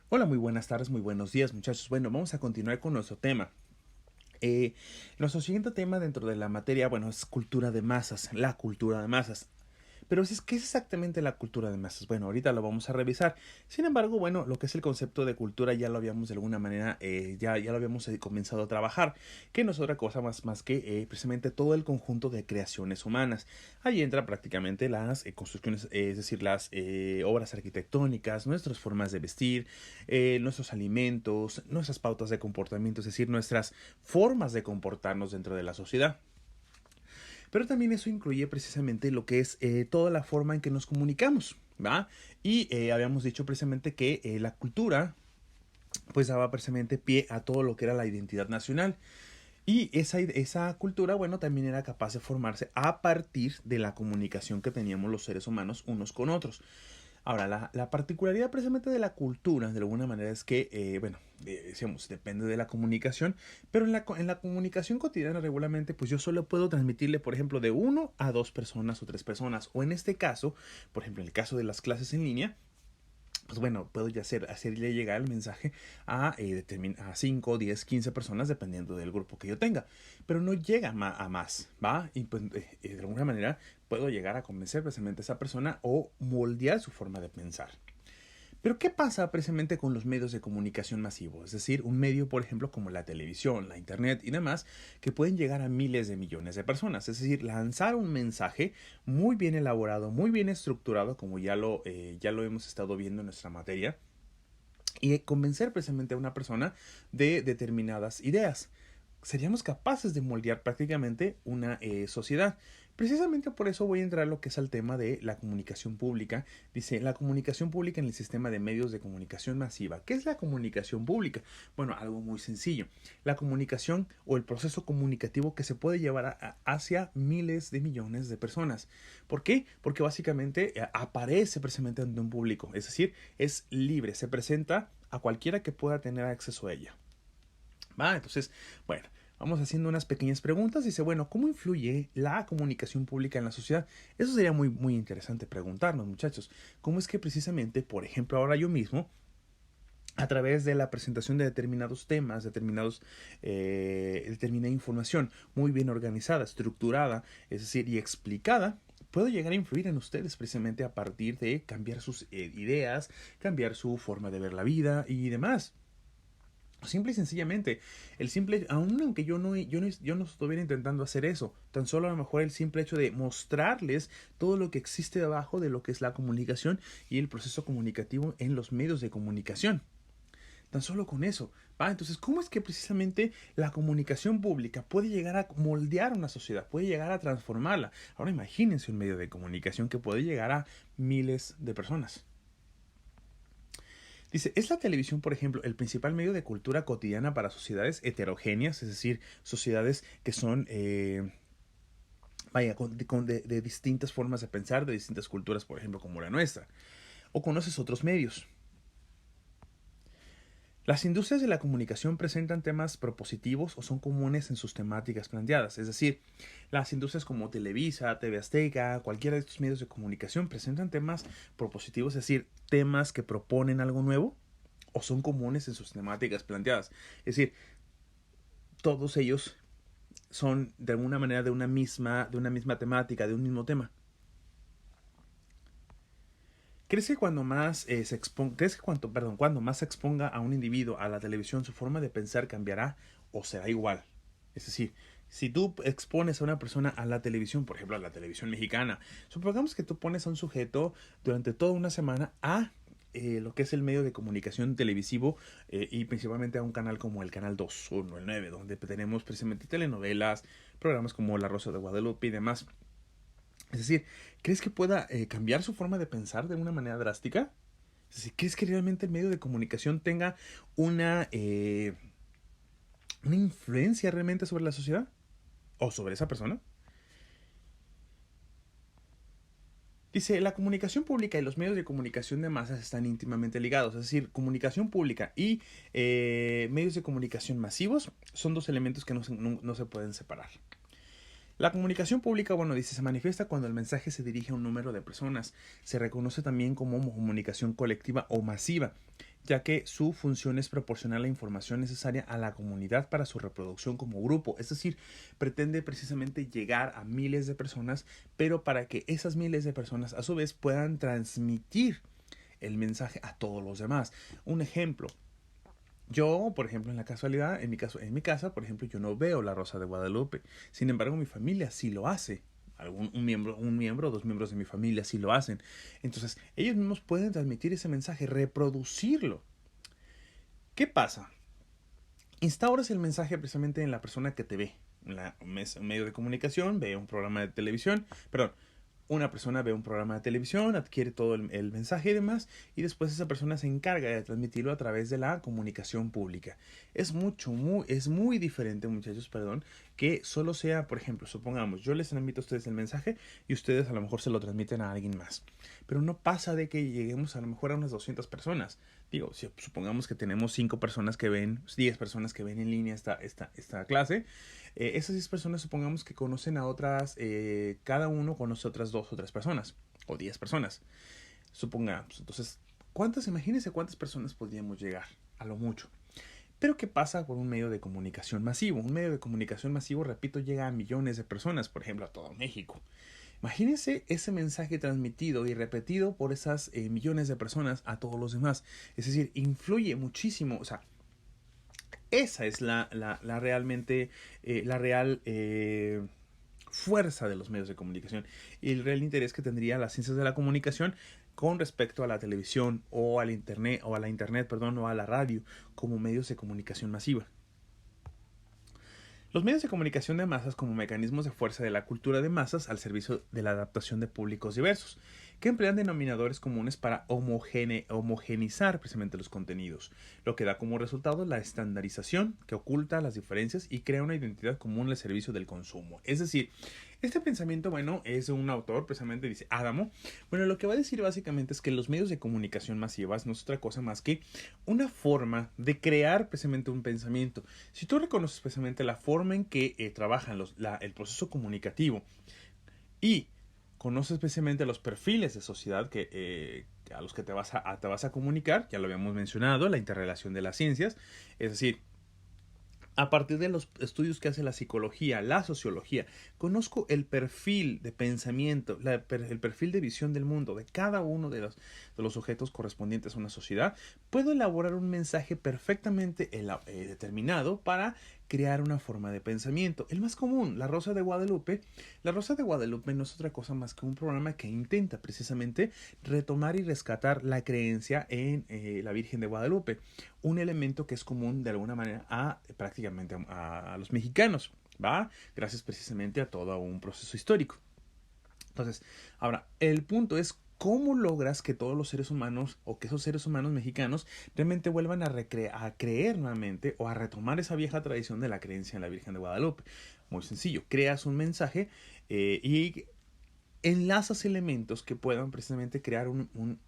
Hola, muy buenas tardes, muy buenos días, muchachos. Bueno, vamos a continuar con nuestro tema. Eh, Nuestro siguiente tema dentro de la materia, bueno, es cultura de masas, la cultura de masas. Pero ¿qué es exactamente la cultura de masas? Bueno, ahorita lo vamos a revisar. Sin embargo, bueno, lo que es el concepto de cultura ya lo habíamos de alguna manera, ya lo habíamos comenzado a trabajar, que no es otra cosa más que precisamente todo el conjunto de creaciones humanas. Ahí entra prácticamente las construcciones, es decir, las obras arquitectónicas, nuestras formas de vestir, nuestros alimentos, nuestras pautas de comportamiento, es decir, nuestras formas de comportarnos dentro de la sociedad. Pero también eso incluye precisamente lo que es toda la forma en que nos comunicamos, ¿va? Y habíamos dicho precisamente que la cultura pues daba precisamente pie a todo lo que era la identidad nacional. Y esa cultura, bueno, también era capaz de formarse a partir de la comunicación que teníamos los seres humanos unos con otros. Ahora, la particularidad precisamente de la cultura, de alguna manera, es que, bueno, decíamos, depende de la comunicación, pero en la comunicación cotidiana regularmente, pues yo solo puedo transmitirle, por ejemplo, de uno a dos personas o tres personas, o en este caso, por ejemplo, en el caso de las clases en línea, pues bueno, puedo ya hacerle llegar el mensaje a 5, 10, 15 personas dependiendo del grupo que yo tenga. Pero no llega a más, ¿va? Y pues de alguna manera puedo llegar a convencer precisamente a esa persona o moldear su forma de pensar. Pero ¿qué pasa precisamente con los medios de comunicación masivos? Es decir, un medio, por ejemplo, como la televisión, la internet y demás, que pueden llegar a miles de millones de personas. Es decir, lanzar un mensaje muy bien elaborado, muy bien estructurado, como ya lo hemos estado viendo en nuestra materia, y convencer precisamente a una persona de determinadas ideas. Seríamos capaces de moldear prácticamente una sociedad. Precisamente por eso voy a entrar a lo que es el tema de la comunicación pública. Dice, la comunicación pública en el sistema de medios de comunicación masiva. ¿Qué es la comunicación pública? Bueno, algo muy sencillo. La comunicación o el proceso comunicativo que se puede llevar hacia miles de millones de personas. ¿Por qué? Porque básicamente aparece precisamente ante un público. Es decir, es libre, se presenta a cualquiera que pueda tener acceso a ella. ¿Va? Entonces, bueno, vamos haciendo unas pequeñas preguntas. Dice, bueno, ¿cómo influye la comunicación pública en la sociedad? Eso sería muy, muy interesante preguntarnos, muchachos. ¿Cómo es que precisamente, por ejemplo, ahora yo mismo, a través de la presentación de determinados temas, determinada información muy bien organizada, estructurada, es decir, y explicada, puedo llegar a influir en ustedes precisamente a partir de cambiar sus ideas, cambiar su forma de ver la vida y demás? Simple y sencillamente, aun aunque yo no estuviera intentando hacer eso, tan solo a lo mejor el simple hecho de mostrarles todo lo que existe debajo de lo que es la comunicación y el proceso comunicativo en los medios de comunicación. Tan solo con eso, ¿va? Entonces, ¿cómo es que precisamente la comunicación pública puede llegar a moldear una sociedad, puede llegar a transformarla? Ahora imagínense un medio de comunicación que puede llegar a miles de personas. Dice, ¿es la televisión, por ejemplo, el principal medio de cultura cotidiana para sociedades heterogéneas? Es decir, sociedades que son, vaya, de distintas formas de pensar, de distintas culturas, por ejemplo, como la nuestra. ¿O conoces otros medios? Las industrias de la comunicación presentan temas propositivos o son comunes en sus temáticas planteadas. Es decir, las industrias como Televisa, TV Azteca, cualquiera de estos medios de comunicación presentan temas propositivos, es decir, temas que proponen algo nuevo o son comunes en sus temáticas planteadas. Es decir, todos ellos son de alguna manera de una misma temática, de un mismo tema. ¿Crees que cuando más se exponga a un individuo a la televisión, su forma de pensar cambiará o será igual? Es decir, si tú expones a una persona a la televisión, por ejemplo a la televisión mexicana, supongamos que tú pones a un sujeto durante toda una semana a lo que es el medio de comunicación televisivo y principalmente a un canal como el Canal 2 o el 9, donde tenemos precisamente telenovelas, programas como La Rosa de Guadalupe y demás. Es decir, ¿crees que pueda cambiar su forma de pensar de una manera drástica? Es decir, ¿crees que realmente el medio de comunicación tenga una, eh, una influencia realmente sobre la sociedad? ¿O sobre esa persona? Dice, la comunicación pública y los medios de comunicación de masas están íntimamente ligados. Es decir, comunicación pública y medios de comunicación masivos son dos elementos que no se pueden separar. La comunicación pública, bueno, dice, se manifiesta cuando el mensaje se dirige a un número de personas. Se reconoce también como comunicación colectiva o masiva, ya que su función es proporcionar la información necesaria a la comunidad para su reproducción como grupo. Es decir, pretende precisamente llegar a miles de personas, pero para que esas miles de personas a su vez puedan transmitir el mensaje a todos los demás. Un ejemplo. Yo, por ejemplo, en la casualidad, en mi casa, por ejemplo, yo no veo La Rosa de Guadalupe. Sin embargo, mi familia sí lo hace. Un miembro o dos miembros de mi familia sí lo hacen. Entonces, ellos mismos pueden transmitir ese mensaje, reproducirlo. ¿Qué pasa? Instauras el mensaje precisamente en la persona que te ve. Un medio de comunicación, ve un programa de televisión, perdón, una persona ve un programa de televisión, adquiere todo el mensaje y demás, y después esa persona se encarga de transmitirlo a través de la comunicación pública. Es muy diferente, muchachos, perdón, que solo sea, por ejemplo, supongamos, yo les transmito a ustedes el mensaje y ustedes a lo mejor se lo transmiten a alguien más. Pero no pasa de que lleguemos a lo mejor a unas 200 personas. Digo, si supongamos que tenemos 5 personas que ven, 10 personas que ven en línea esta clase, esas 10 personas supongamos que conocen a otras, cada uno conoce a otras 2 o 3 personas, o 10 personas, supongamos. Entonces, imagínense cuántas personas podríamos llegar, a lo mucho. Pero ¿qué pasa con un medio de comunicación masivo? Un medio de comunicación masivo, repito, llega a millones de personas, por ejemplo, a todo México. Imagínense ese mensaje transmitido y repetido por esas millones de personas a todos los demás. Es decir, influye muchísimo. O sea, esa es realmente, la real fuerza de los medios de comunicación y el real interés que tendría las ciencias de la comunicación con respecto a la televisión o al internet o a la internet, perdón, o a la radio como medios de comunicación masiva. Los medios de comunicación de masas como mecanismos de fuerza de la cultura de masas al servicio de la adaptación de públicos diversos, que emplean denominadores comunes para homogenizar precisamente los contenidos, lo que da como resultado la estandarización que oculta las diferencias y crea una identidad común al servicio del consumo. Es decir, este pensamiento, bueno, es de un autor, precisamente dice Adamo. Bueno, lo que va a decir básicamente es que los medios de comunicación masivas no es otra cosa más que una forma de crear precisamente un pensamiento. Si tú reconoces precisamente la forma en que trabajan el proceso comunicativo y conoces especialmente los perfiles de sociedad a los que te vas a comunicar, ya lo habíamos mencionado, la interrelación de las ciencias, es decir, a partir de los estudios que hace la psicología, la sociología, conozco el perfil de pensamiento, el perfil de visión del mundo de cada uno de los sujetos correspondientes a una sociedad, puedo elaborar un mensaje perfectamente determinado para crear una forma de pensamiento. El más común, La Rosa de Guadalupe. La Rosa de Guadalupe no es otra cosa más que un programa que intenta precisamente retomar y rescatar la creencia en la Virgen de Guadalupe, un elemento que es común de alguna manera prácticamente a los mexicanos, ¿va? Gracias precisamente a todo un proceso histórico. Entonces, ahora, el punto es cómo logras que todos los seres humanos o que esos seres humanos mexicanos realmente vuelvan a creer nuevamente o a retomar esa vieja tradición de la creencia en la Virgen de Guadalupe. Muy sencillo, creas un mensaje y enlazas elementos que puedan precisamente crear un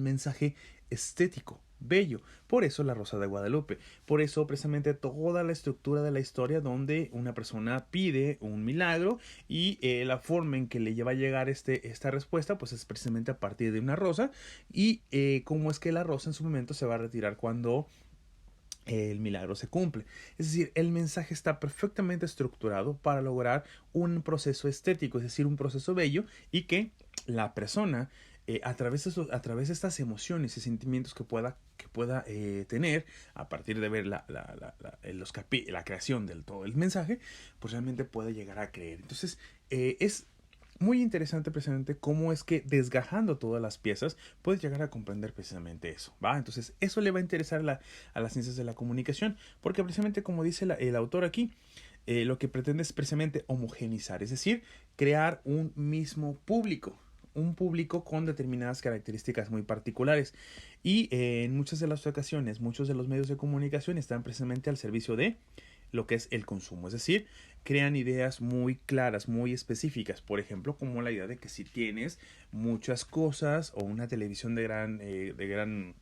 mensaje estético, bello. Por eso La Rosa de Guadalupe. Por eso precisamente toda la estructura de la historia donde una persona pide un milagro y la forma en que le lleva a llegar esta respuesta pues es precisamente a partir de una rosa y cómo es que la rosa en su momento se va a retirar cuando el milagro se cumple. Es decir, el mensaje está perfectamente estructurado para lograr un proceso estético, es decir, un proceso bello y que la persona a través de estas emociones y sentimientos que pueda tener a partir de ver la creación del todo el mensaje, pues realmente puede llegar a creer. Entonces, es muy interesante precisamente cómo es que desgajando todas las piezas puedes llegar a comprender precisamente eso, ¿va? Entonces eso le va a interesar a las ciencias de la comunicación porque precisamente como dice el autor aquí, lo que pretende es precisamente homogenizar, es decir, crear un mismo público, un público con determinadas características muy particulares y en muchas de las ocasiones muchos de los medios de comunicación están precisamente al servicio de lo que es el consumo, es decir, crean ideas muy claras, muy específicas, por ejemplo, como la idea de que si tienes muchas cosas o una televisión de gran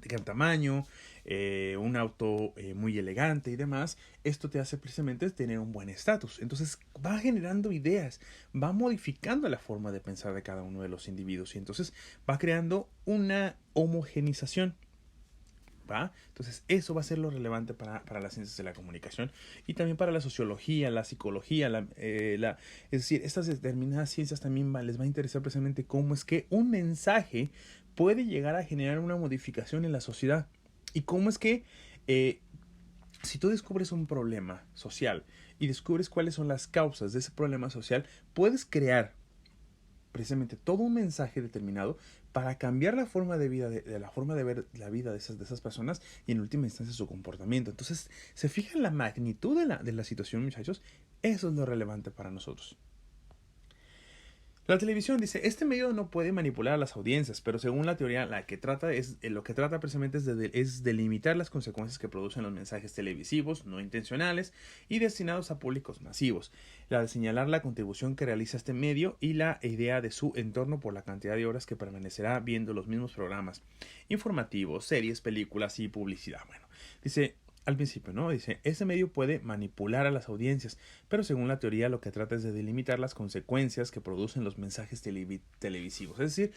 de gran tamaño, un auto muy elegante y demás, esto te hace precisamente tener un buen estatus. Entonces va generando ideas, va modificando la forma de pensar de cada uno de los individuos y entonces va creando una homogenización. ¿Va? Entonces eso va a ser lo relevante para las ciencias de la comunicación y también para la sociología, la psicología, es decir, estas determinadas ciencias también les va a interesar precisamente cómo es que un mensaje puede llegar a generar una modificación en la sociedad y cómo es que si tú descubres un problema social y descubres cuáles son las causas de ese problema social, puedes crear precisamente todo un mensaje determinado para cambiar la forma de vida, de la forma de ver la vida de esas personas y en última instancia su comportamiento. Entonces, ¿se fijan la magnitud de la situación, muchachos? Eso es lo relevante para nosotros. La televisión dice, este medio no puede manipular a las audiencias, pero según la teoría, lo que trata precisamente es de limitar las consecuencias que producen los mensajes televisivos no intencionales y destinados a públicos masivos, la de señalar la contribución que realiza este medio y la idea de su entorno por la cantidad de horas que permanecerá viendo los mismos programas informativos, series, películas y publicidad. Bueno, dice, al principio, ¿no? Dice, ese medio puede manipular a las audiencias, pero según la teoría lo que trata es de delimitar las consecuencias que producen los mensajes televisivos. Es decir,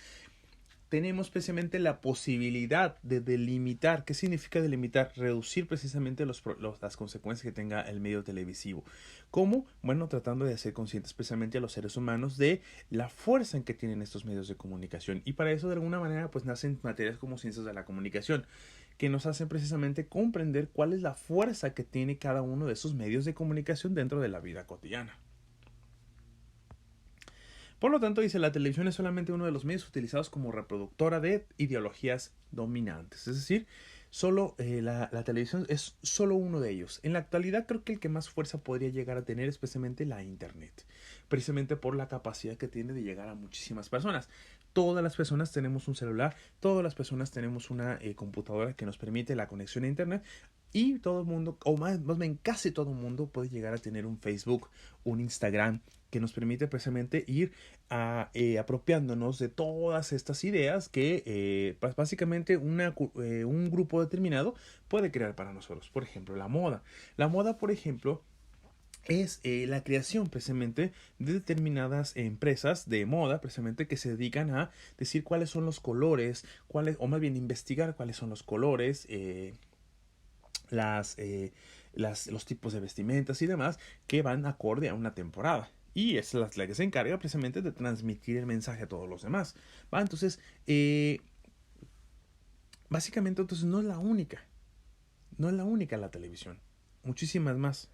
tenemos precisamente la posibilidad de delimitar. ¿Qué significa delimitar? Reducir precisamente las consecuencias que tenga el medio televisivo. ¿Cómo? Bueno, tratando de hacer conscientes precisamente a los seres humanos de la fuerza en que tienen estos medios de comunicación. Y para eso, de alguna manera, pues nacen materias como ciencias de la comunicación, que nos hacen precisamente comprender cuál es la fuerza que tiene cada uno de esos medios de comunicación dentro de la vida cotidiana. Por lo tanto, dice, la televisión es solamente uno de los medios utilizados como reproductora de ideologías dominantes. Es decir, la televisión es solo uno de ellos. En la actualidad creo que el que más fuerza podría llegar a tener es precisamente la Internet. Precisamente por la capacidad que tiene de llegar a muchísimas personas. Todas las personas tenemos un celular, todas las personas tenemos una computadora que nos permite la conexión a Internet y todo el mundo, o más bien casi todo el mundo puede llegar a tener un Facebook, un Instagram, que nos permite precisamente ir apropiándonos de todas estas ideas que básicamente un grupo determinado puede crear para nosotros. Por ejemplo, la moda. La moda, por ejemplo, es la creación precisamente de determinadas empresas de moda precisamente que se dedican a decir cuáles son los colores, o más bien investigar cuáles son los colores, los tipos de vestimentas y demás que van acorde a una temporada. Y es la que se encarga precisamente de transmitir el mensaje a todos los demás. ¿Va? Entonces, básicamente entonces no es la única. No es la única la televisión. Muchísimas más.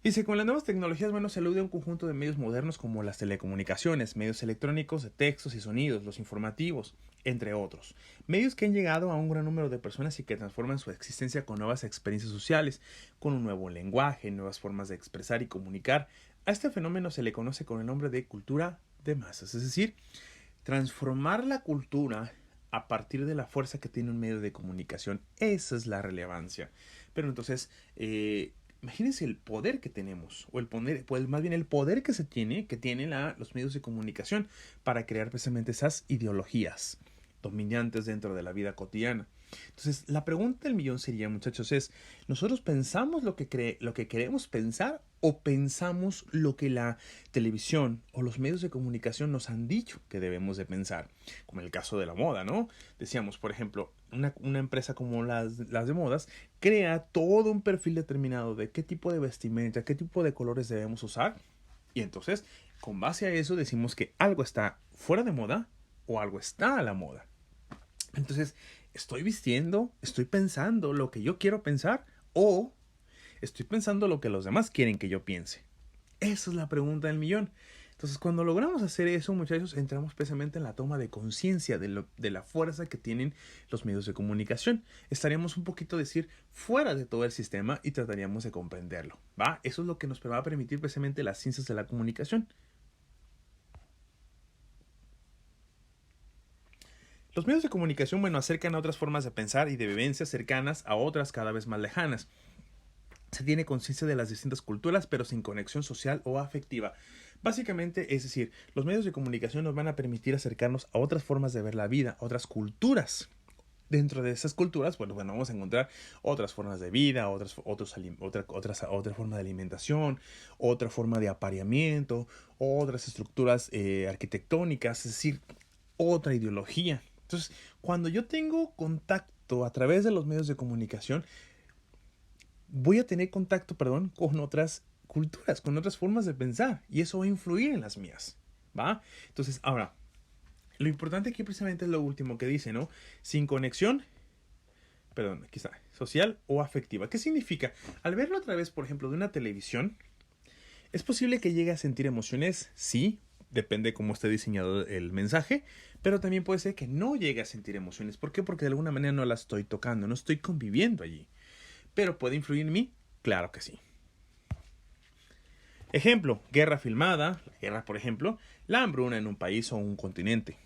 Dice, con las nuevas tecnologías, bueno, se alude a un conjunto de medios modernos como las telecomunicaciones, medios electrónicos de textos y sonidos, los informativos, entre otros. Medios que han llegado a un gran número de personas y que transforman su existencia con nuevas experiencias sociales, con un nuevo lenguaje, nuevas formas de expresar y comunicar. A este fenómeno se le conoce con el nombre de cultura de masas, es decir, transformar la cultura a partir de la fuerza que tiene un medio de comunicación. Esa es la relevancia. Pero entonces, imagínense el poder que tenemos, o el poder, pues más bien el poder que tienen los medios de comunicación para crear precisamente esas ideologías dominantes dentro de la vida cotidiana. Entonces, la pregunta del millón sería, muchachos, ¿nosotros pensamos lo que queremos pensar o pensamos lo que la televisión o los medios de comunicación nos han dicho que debemos de pensar? Como en el caso de la moda, ¿no? Decíamos, por ejemplo, una empresa como las de modas crea todo un perfil determinado de qué tipo de vestimenta, qué tipo de colores debemos usar y entonces, con base a eso, decimos que algo está fuera de moda o algo está a la moda. Entonces, ¿estoy vistiendo, estoy pensando lo que yo quiero pensar o estoy pensando lo que los demás quieren que yo piense? Esa es la pregunta del millón. Entonces, cuando logramos hacer eso, muchachos, entramos precisamente en la toma de conciencia de la fuerza que tienen los medios de comunicación. Estaríamos un poquito, fuera de todo el sistema y trataríamos de comprenderlo, ¿va? Eso es lo que nos va a permitir precisamente las ciencias de la comunicación. Los medios de comunicación, bueno, acercan a otras formas de pensar y de vivencias cercanas a otras cada vez más lejanas. Se tiene conciencia de las distintas culturas, pero sin conexión social o afectiva. Básicamente, es decir, los medios de comunicación nos van a permitir acercarnos a otras formas de ver la vida, a otras culturas. Dentro de esas culturas, bueno, vamos a encontrar otras formas de vida, otra forma de alimentación, otra forma de apareamiento, otras estructuras arquitectónicas, es decir, otra ideología. Entonces, cuando yo tengo contacto a través de los medios de comunicación, voy a tener contacto, perdón, con otras culturas, con otras formas de pensar, y eso va a influir en las mías, ¿va? Entonces, ahora, lo importante aquí precisamente es lo último que dice, ¿no? Sin conexión, perdón, aquí está, social o afectiva. ¿Qué significa? Al verlo a través, por ejemplo, de una televisión, ¿es posible que llegue a sentir emociones? Sí, depende cómo esté diseñado el mensaje, pero también puede ser que no llegue a sentir emociones. ¿Por qué? Porque de alguna manera no la estoy tocando, no estoy conviviendo allí. ¿Pero puede influir en mí? Claro que sí. Ejemplo, guerra filmada, la guerra por ejemplo, la hambruna en un país o un continente.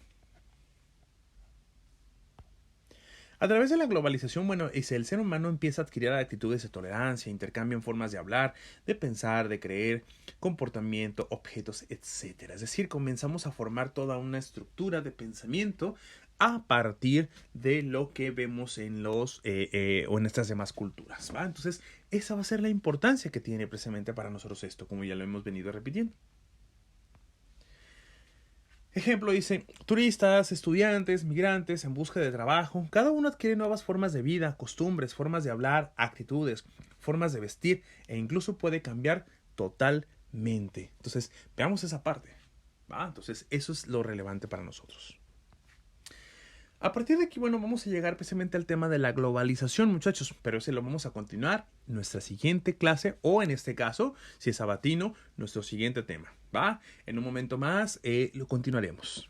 A través de la globalización, bueno, el ser humano empieza a adquirir actitudes de tolerancia, intercambian formas de hablar, de pensar, de creer, comportamiento, objetos, etcétera. Es decir, comenzamos a formar toda una estructura de pensamiento a partir de lo que vemos en los o en estas demás culturas, ¿va? Entonces, esa va a ser la importancia que tiene precisamente para nosotros esto, como ya lo hemos venido repitiendo. Ejemplo, dice, turistas, estudiantes, migrantes en busca de trabajo, cada uno adquiere nuevas formas de vida, costumbres, formas de hablar, actitudes, formas de vestir e incluso puede cambiar totalmente. Entonces, veamos esa parte, ¿va? Entonces, eso es lo relevante para nosotros. A partir de aquí, bueno, vamos a llegar precisamente al tema de la globalización, muchachos, pero ese lo vamos a continuar en nuestra siguiente clase o en este caso, si es sabatino, nuestro siguiente tema, ¿va? En un momento más lo continuaremos.